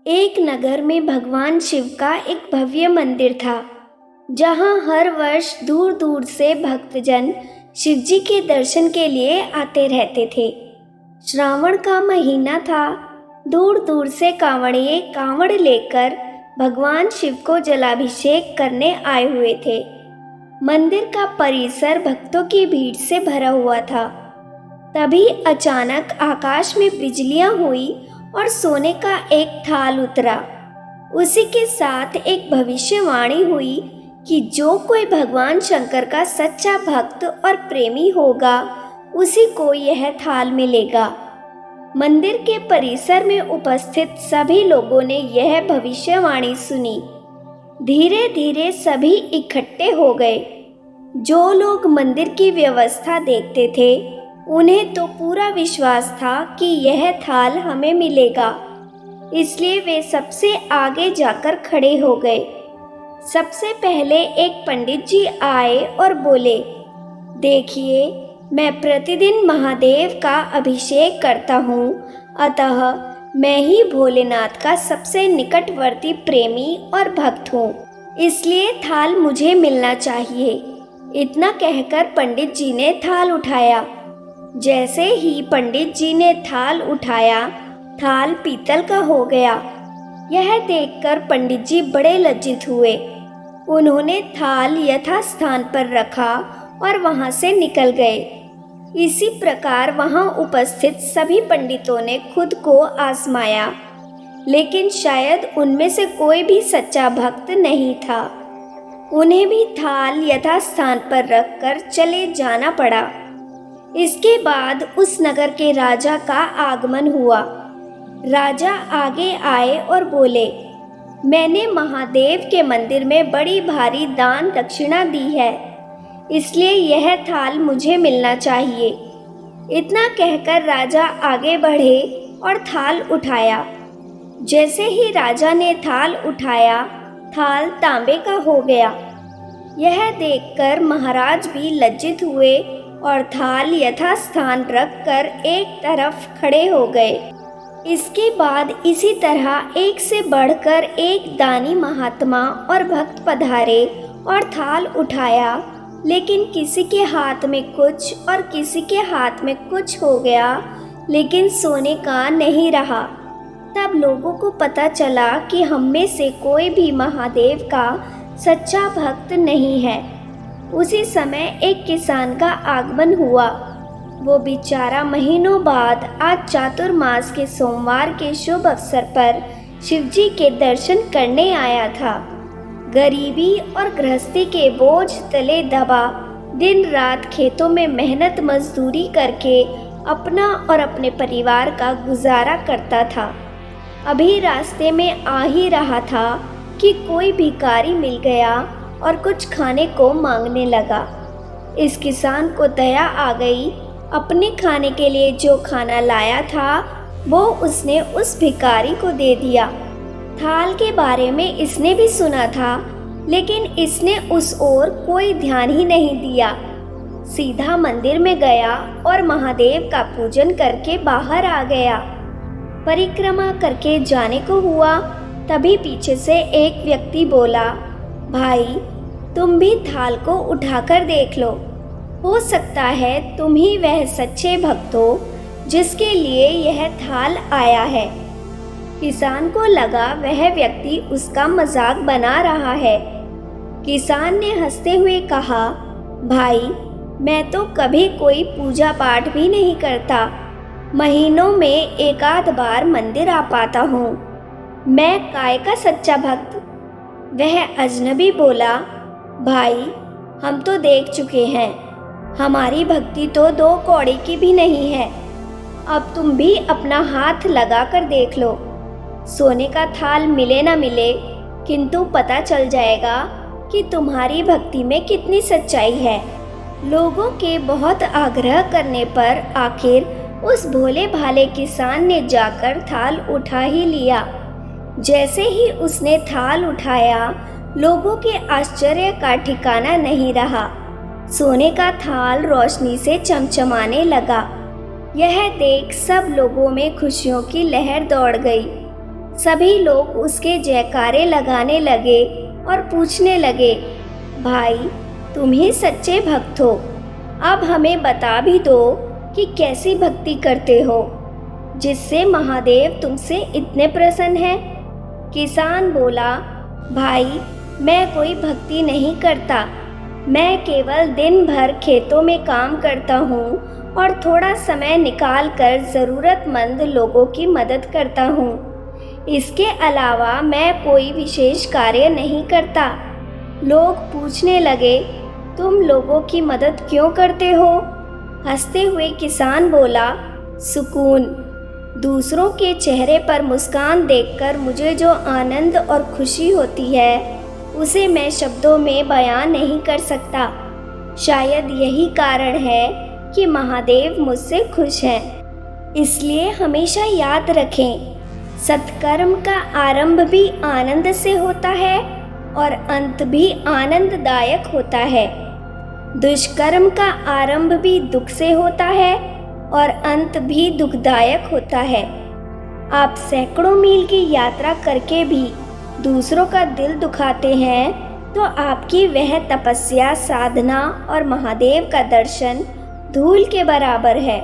एक नगर में भगवान शिव का एक भव्य मंदिर था, जहां हर वर्ष दूर दूर से भक्तजन शिव जी के दर्शन के लिए आते रहते थे। श्रावण का महीना था। दूर दूर से कांवड़िए कांवड़ लेकर भगवान शिव को जलाभिषेक करने आए हुए थे। मंदिर का परिसर भक्तों की भीड़ से भरा हुआ था। तभी अचानक आकाश में बिजलियां हुई और सोने का एक थाल उतरा। उसी के साथ एक भविष्यवाणी हुई कि जो कोई भगवान शंकर का सच्चा भक्त और प्रेमी होगा, उसी को यह थाल मिलेगा। मंदिर के परिसर में उपस्थित सभी लोगों ने यह भविष्यवाणी सुनी। धीरे धीरे सभी इकट्ठे हो गए। जो लोग मंदिर की व्यवस्था देखते थे, उन्हें तो पूरा विश्वास था कि यह थाल हमें मिलेगा, इसलिए वे सबसे आगे जाकर खड़े हो गए। सबसे पहले एक पंडित जी आए और बोले, देखिए, मैं प्रतिदिन महादेव का अभिषेक करता हूँ, अतः मैं ही भोलेनाथ का सबसे निकटवर्ती प्रेमी और भक्त हूँ, इसलिए थाल मुझे मिलना चाहिए। इतना कहकर पंडित जी ने थाल उठाया। जैसे ही पंडित जी ने थाल उठाया, थाल पीतल का हो गया। यह देखकर पंडित जी बड़े लज्जित हुए। उन्होंने थाल यथास्थान पर रखा और वहां से निकल गए। इसी प्रकार वहां उपस्थित सभी पंडितों ने खुद को आजमाया, लेकिन शायद उनमें से कोई भी सच्चा भक्त नहीं था। उन्हें भी थाल यथास्थान पर रखकर चले जाना पड़ा। इसके बाद उस नगर के राजा का आगमन हुआ। राजा आगे आए और बोले, मैंने महादेव के मंदिर में बड़ी भारी दान दक्षिणा दी है, इसलिए यह थाल मुझे मिलना चाहिए। इतना कहकर राजा आगे बढ़े और थाल उठाया। जैसे ही राजा ने थाल उठाया, थाल तांबे का हो गया। यह देखकर महाराज भी लज्जित हुए और थाल यथास्थान रखकर एक तरफ खड़े हो गए। इसके बाद इसी तरह एक से बढ़कर एक दानी महात्मा और भक्त पधारे और थाल उठाया, लेकिन किसी के हाथ में कुछ और किसी के हाथ में कुछ हो गया, लेकिन सोने का नहीं रहा। तब लोगों को पता चला कि हम में से कोई भी महादेव का सच्चा भक्त नहीं है। उसी समय एक किसान का आगमन हुआ। वो बेचारा महीनों बाद आज चातुर्मास के सोमवार के शुभ अवसर पर शिवजी के दर्शन करने आया था। गरीबी और गृहस्थी के बोझ तले दबा दिन रात खेतों में मेहनत मजदूरी करके अपना और अपने परिवार का गुजारा करता था। अभी रास्ते में आ ही रहा था कि कोई भिखारी मिल गया और कुछ खाने को मांगने लगा। इस किसान को दया आ गई। अपने खाने के लिए जो खाना लाया था, वो उसने उस भिखारी को दे दिया। थाल के बारे में इसने भी सुना था, लेकिन इसने उस ओर कोई ध्यान ही नहीं दिया। सीधा मंदिर में गया और महादेव का पूजन करके बाहर आ गया। परिक्रमा करके जाने को हुआ, तभी पीछे से एक व्यक्ति बोला, भाई, तुम भी थाल को उठाकर देख लो। हो सकता है तुम ही वह सच्चे भक्त हो जिसके लिए यह थाल आया है। किसान को लगा वह व्यक्ति उसका मजाक बना रहा है। किसान ने हंसते हुए कहा, भाई, मैं तो कभी कोई पूजा पाठ भी नहीं करता। महीनों में एक आध बार मंदिर आ पाता हूँ। मैं काय का सच्चा भक्त। वह अजनबी बोला, भाई, हम तो देख चुके हैं, हमारी भक्ति तो 2 कौड़ी की भी नहीं है। अब तुम भी अपना हाथ लगा कर देख लो। सोने का थाल मिले ना मिले, किंतु पता चल जाएगा कि तुम्हारी भक्ति में कितनी सच्चाई है। लोगों के बहुत आग्रह करने पर आखिर उस भोले भाले किसान ने जाकर थाल उठा ही लिया। जैसे ही उसने थाल उठाया, लोगों के आश्चर्य का ठिकाना नहीं रहा। सोने का थाल रोशनी से चमचमाने लगा। यह देख सब लोगों में खुशियों की लहर दौड़ गई। सभी लोग उसके जयकारे लगाने लगे और पूछने लगे, भाई तुम ही सच्चे भक्त हो, अब हमें बता भी दो कि कैसी भक्ति करते हो जिससे महादेव तुमसे इतने प्रसन्न हैं। किसान बोला, भाई मैं कोई भक्ति नहीं करता, मैं केवल दिन भर खेतों में काम करता हूँ और थोड़ा समय निकाल कर ज़रूरतमंद लोगों की मदद करता हूँ। इसके अलावा मैं कोई विशेष कार्य नहीं करता। लोग पूछने लगे, तुम लोगों की मदद क्यों करते हो? हंसते हुए किसान बोला, सुकून। दूसरों के चेहरे पर मुस्कान देखकर मुझे जो आनंद और खुशी होती है उसे मैं शब्दों में बयान नहीं कर सकता। शायद यही कारण है कि महादेव मुझसे खुश हैं। इसलिए हमेशा याद रखें, सत्कर्म का आरंभ भी आनंद से होता है और अंत भी आनंददायक होता है। दुष्कर्म का आरंभ भी दुख से होता है और अंत भी दुखदायक होता है। आप सैकड़ों मील की यात्रा करके भी दूसरों का दिल दुखाते हैं तो आपकी वह तपस्या, साधना और महादेव का दर्शन धूल के बराबर है।